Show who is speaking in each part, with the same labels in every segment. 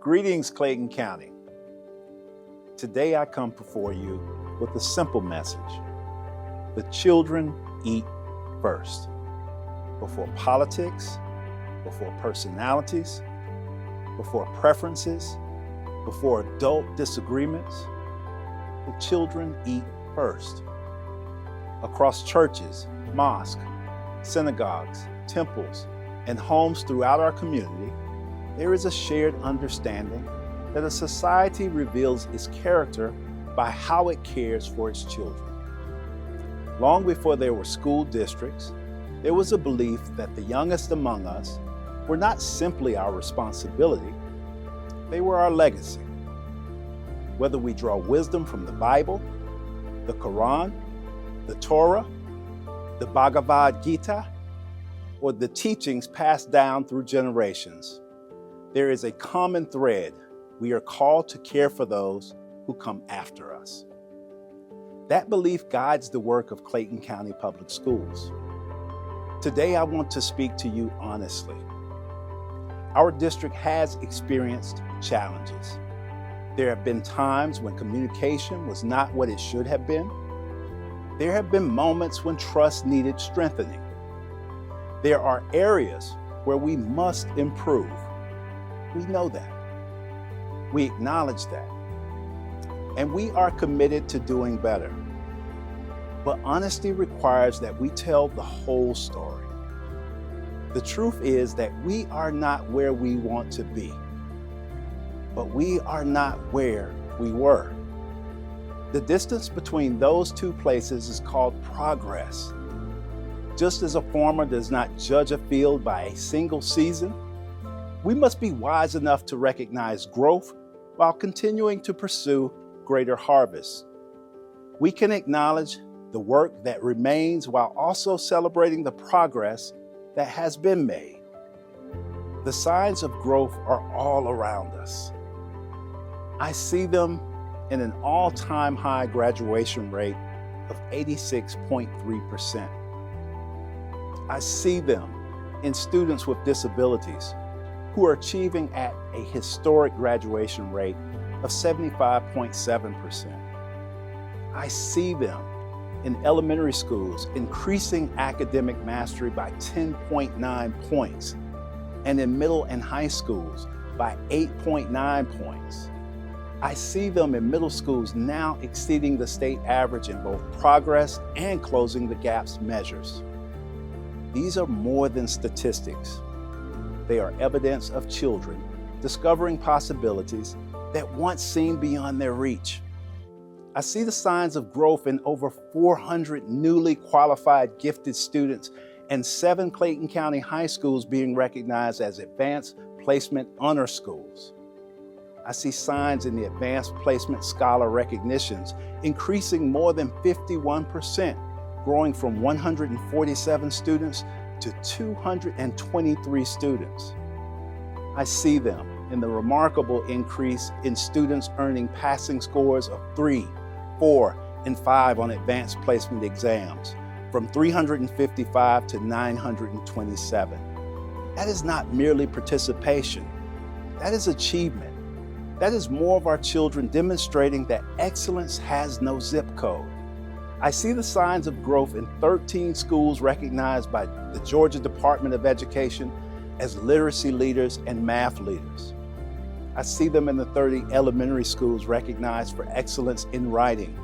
Speaker 1: Greetings, Clayton County. Today I come before you with a simple message. The children eat first. Before politics, before personalities, before preferences, before adult disagreements, the children eat first. Across churches, mosques, synagogues, temples, and homes throughout our community, there is a shared understanding that a society reveals its character by how it cares for its children. Long before there were school districts, there was a belief that the youngest among us were not simply our responsibility, they were our legacy. Whether we draw wisdom from the Bible, the Quran, the Torah, the Bhagavad Gita, or the teachings passed down through generations, there is a common thread. We are called to care for those who come after us. That belief guides the work of Clayton County Public Schools. Today, I want to speak to you honestly. Our district has experienced challenges. There have been times when communication was not what it should have been. There have been moments when trust needed strengthening. There are areas where we must improve. We know that. We acknowledge that. And we are committed to doing better. But honesty requires that we tell the whole story. The truth is that we are not where we want to be, but we are not where we were. The distance between those two places is called progress. Just as a farmer does not judge a field by a single season, we must be wise enough to recognize growth while continuing to pursue greater harvests. We can acknowledge the work that remains while also celebrating the progress that has been made. The signs of growth are all around us. I see them in an all-time high graduation rate of 86.3%. I see them in students with disabilities who are achieving at a historic graduation rate of 75.7%. I see them in elementary schools increasing academic mastery by 10.9 points, and in middle and high schools by 8.9 points. I see them in middle schools now exceeding the state average in both progress and closing the gaps measures. These are more than statistics. They are evidence of children discovering possibilities that once seemed beyond their reach. I see the signs of growth in over 400 newly qualified gifted students and 7 Clayton County high schools being recognized as advanced placement honor schools. I see signs in the advanced placement scholar recognitions increasing more than 51%, growing from 147 students to 223 students. I see them in the remarkable increase in students earning passing scores of 3, 4, and 5 on advanced placement exams, from 355 to 927. That is not merely participation. That is achievement. That is more of our children demonstrating that excellence has no zip code. I see the signs of growth in 13 schools recognized by the Georgia Department of Education as literacy leaders and math leaders. I see them in the 30 elementary schools recognized for excellence in writing.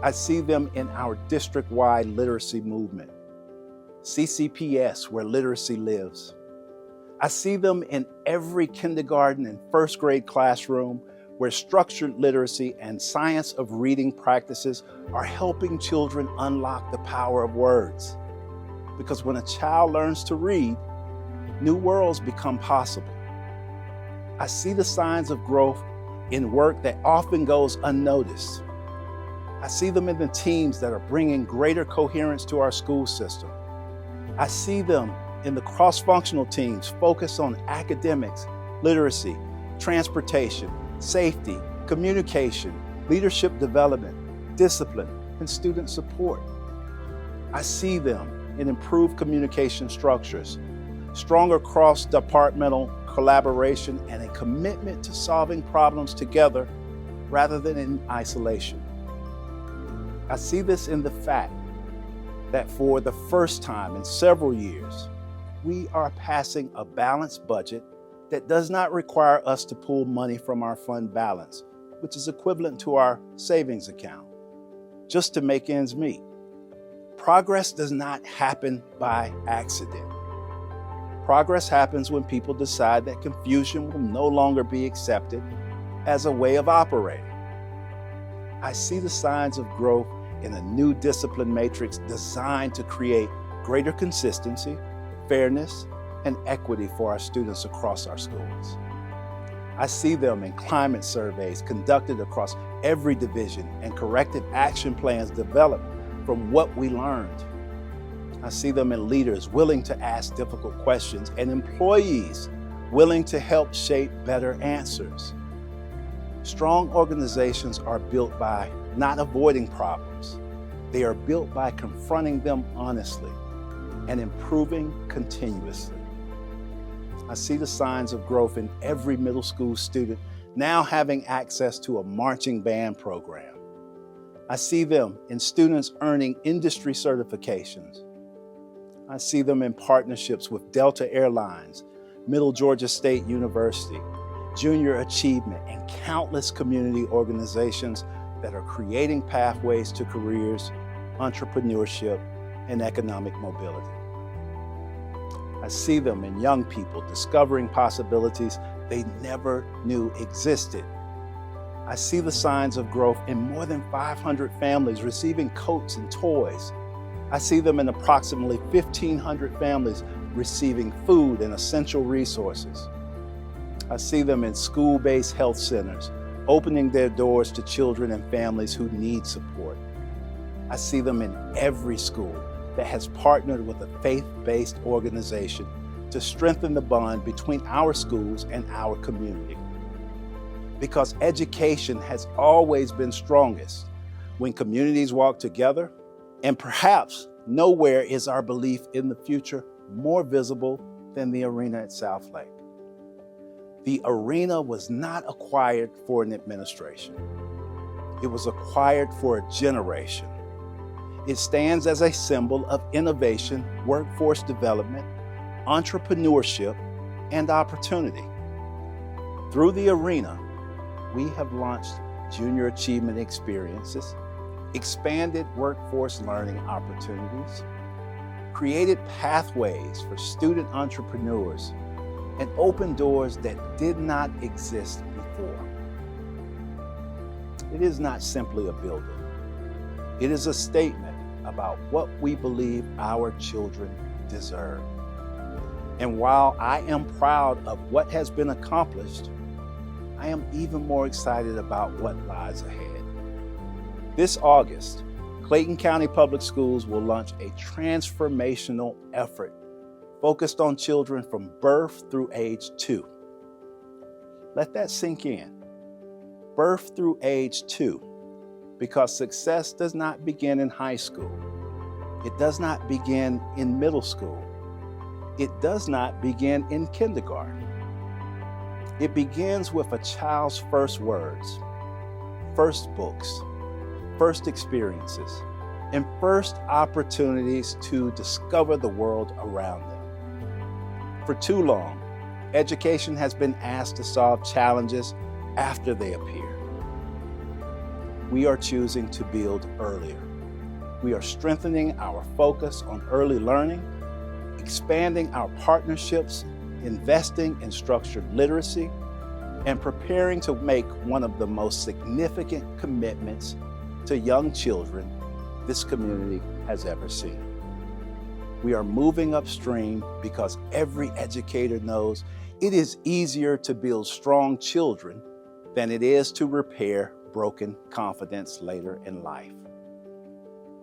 Speaker 1: I see them in our district-wide literacy movement, CCPS, where literacy lives. I see them in every kindergarten and first grade classroom where structured literacy and science of reading practices are helping children unlock the power of words. Because when a child learns to read, new worlds become possible. I see the signs of growth in work that often goes unnoticed. I see them in the teams that are bringing greater coherence to our school system. I see them in the cross-functional teams focused on academics, literacy, transportation, safety, communication, leadership development, discipline, and student support. I see them in improved communication structures, stronger cross-departmental collaboration, and a commitment to solving problems together rather than in isolation. I see this in the fact that for the first time in several years, we are passing a balanced budget that does not require us to pull money from our fund balance, which is equivalent to our savings account, just to make ends meet. Progress does not happen by accident. Progress happens when people decide that confusion will no longer be accepted as a way of operating. I see the signs of growth in a new discipline matrix designed to create greater consistency, fairness, and equity for our students across our schools. I see them in climate surveys conducted across every division and corrective action plans developed from what we learned. I see them in leaders willing to ask difficult questions and employees willing to help shape better answers. Strong organizations are built by not avoiding problems. They are built by confronting them honestly and improving continuously. I see the signs of growth in every middle school student now having access to a marching band program. I see them in students earning industry certifications. I see them in partnerships with Delta Airlines, Middle Georgia State University, Junior Achievement, and countless community organizations that are creating pathways to careers, entrepreneurship, and economic mobility. I see them in young people discovering possibilities they never knew existed. I see the signs of growth in more than 500 families receiving coats and toys. I see them in approximately 1,500 families receiving food and essential resources. I see them in school-based health centers, opening their doors to children and families who need support. I see them in every school that has partnered with a faith-based organization to strengthen the bond between our schools and our community. Because education has always been strongest when communities walk together, and perhaps nowhere is our belief in the future more visible than the arena at South Lake. The arena was not acquired for an administration. It was acquired for a generation. It stands as a symbol of innovation, workforce development, entrepreneurship, and opportunity. Through the arena, we have launched junior achievement experiences, expanded workforce learning opportunities, created pathways for student entrepreneurs, and opened doors that did not exist before. It is not simply a building. It is a statement about what we believe our children deserve. And while I am proud of what has been accomplished, I am even more excited about what lies ahead. This August, Clayton County Public Schools will launch a transformational effort focused on children from birth through age 2. Let that sink in. Birth through age 2, because success does not begin in high school. It does not begin in middle school. It does not begin in kindergarten. It begins with a child's first words, first books, first experiences, and first opportunities to discover the world around them. For too long, education has been asked to solve challenges after they appear. We are choosing to build earlier. We are strengthening our focus on early learning, expanding our partnerships, investing in structured literacy, and preparing to make one of the most significant commitments to young children this community has ever seen. We are moving upstream because every educator knows it is easier to build strong children than it is to repair broken confidence later in life.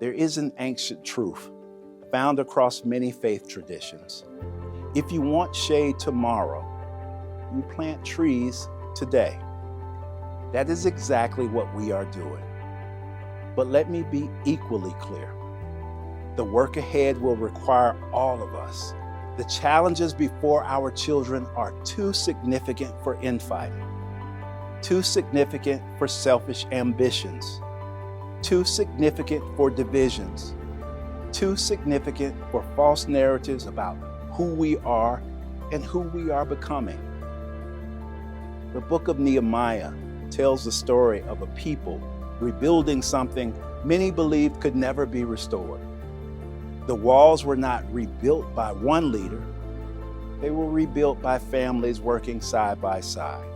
Speaker 1: There is an ancient truth found across many faith traditions. If you want shade tomorrow, you plant trees today. That is exactly what we are doing. But let me be equally clear. The work ahead will require all of us, The challenges before our children are too significant for infighting, too significant for selfish ambitions, too significant for divisions, too significant for false narratives about who we are and who we are becoming. The book of Nehemiah tells the story of a people rebuilding something many believed could never be restored. The walls were not rebuilt by one leader. They were rebuilt by families working side by side,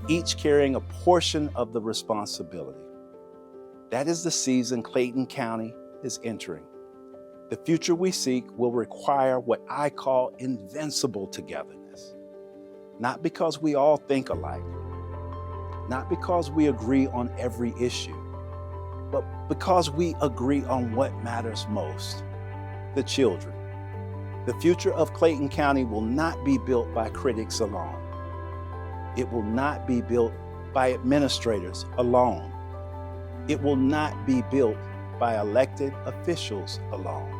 Speaker 1: each carrying a portion of the responsibility. That is the season Clayton County is entering. The future we seek will require what I call invincible togetherness. Not because we all think alike, not because we agree on every issue, but because we agree on what matters most: the children. The future of Clayton County will not be built by critics alone. It will not be built by administrators alone. It will not be built by elected officials alone.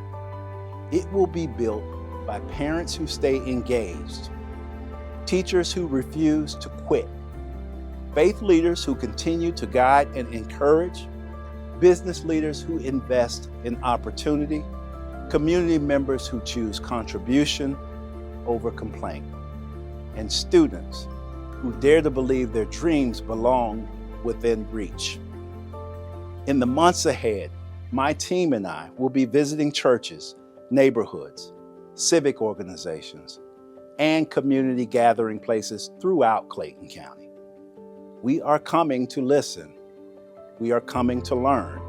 Speaker 1: It will be built by parents who stay engaged, teachers who refuse to quit, faith leaders who continue to guide and encourage, business leaders who invest in opportunity, community members who choose contribution over complaint, and students who dare to believe their dreams belong within reach. In the months ahead, my team and I will be visiting churches, neighborhoods, civic organizations, and community gathering places throughout Clayton County. We are coming to listen. We are coming to learn.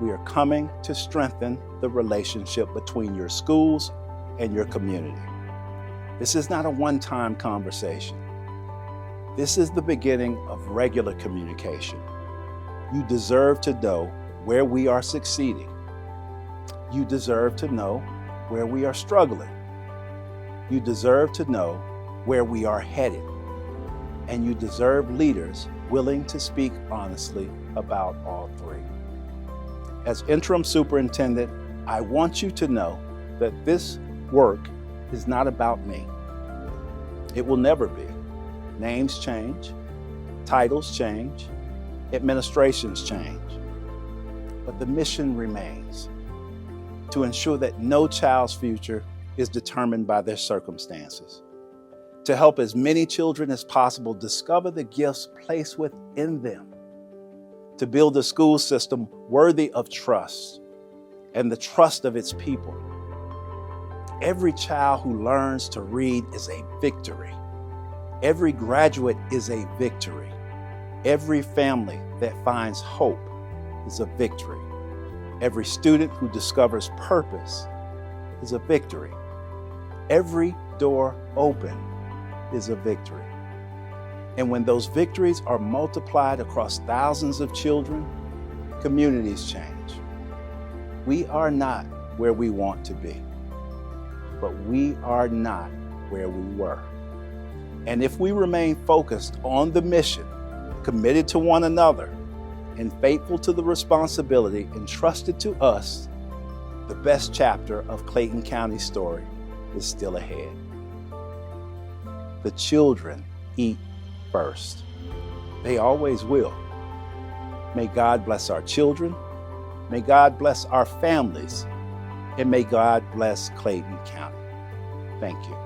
Speaker 1: We are coming to strengthen the relationship between your schools and your community. This is not a one-time conversation. This is the beginning of regular communication. You deserve to know where we are succeeding. You deserve to know where we are struggling. You deserve to know where we are headed. And you deserve leaders willing to speak honestly about all three. As interim superintendent, I want you to know that this work is not about me. It will never be. Names change, titles change, administrations change, but the mission remains: to ensure that no child's future is determined by their circumstances, to help as many children as possible discover the gifts placed within them, to build a school system worthy of trust and the trust of its people. Every child who learns to read is a victory. Every graduate is a victory. Every family that finds hope is a victory. Every student who discovers purpose is a victory. Every door open is a victory. And when those victories are multiplied across thousands of children, communities change. We are not where we want to be, but we are not where we were. And if we remain focused on the mission, committed to one another, and faithful to the responsibility entrusted to us, the best chapter of Clayton County's story is still ahead. The children eat first. They always will. May God bless our children. May God bless our families. And may God bless Clayton County. Thank you.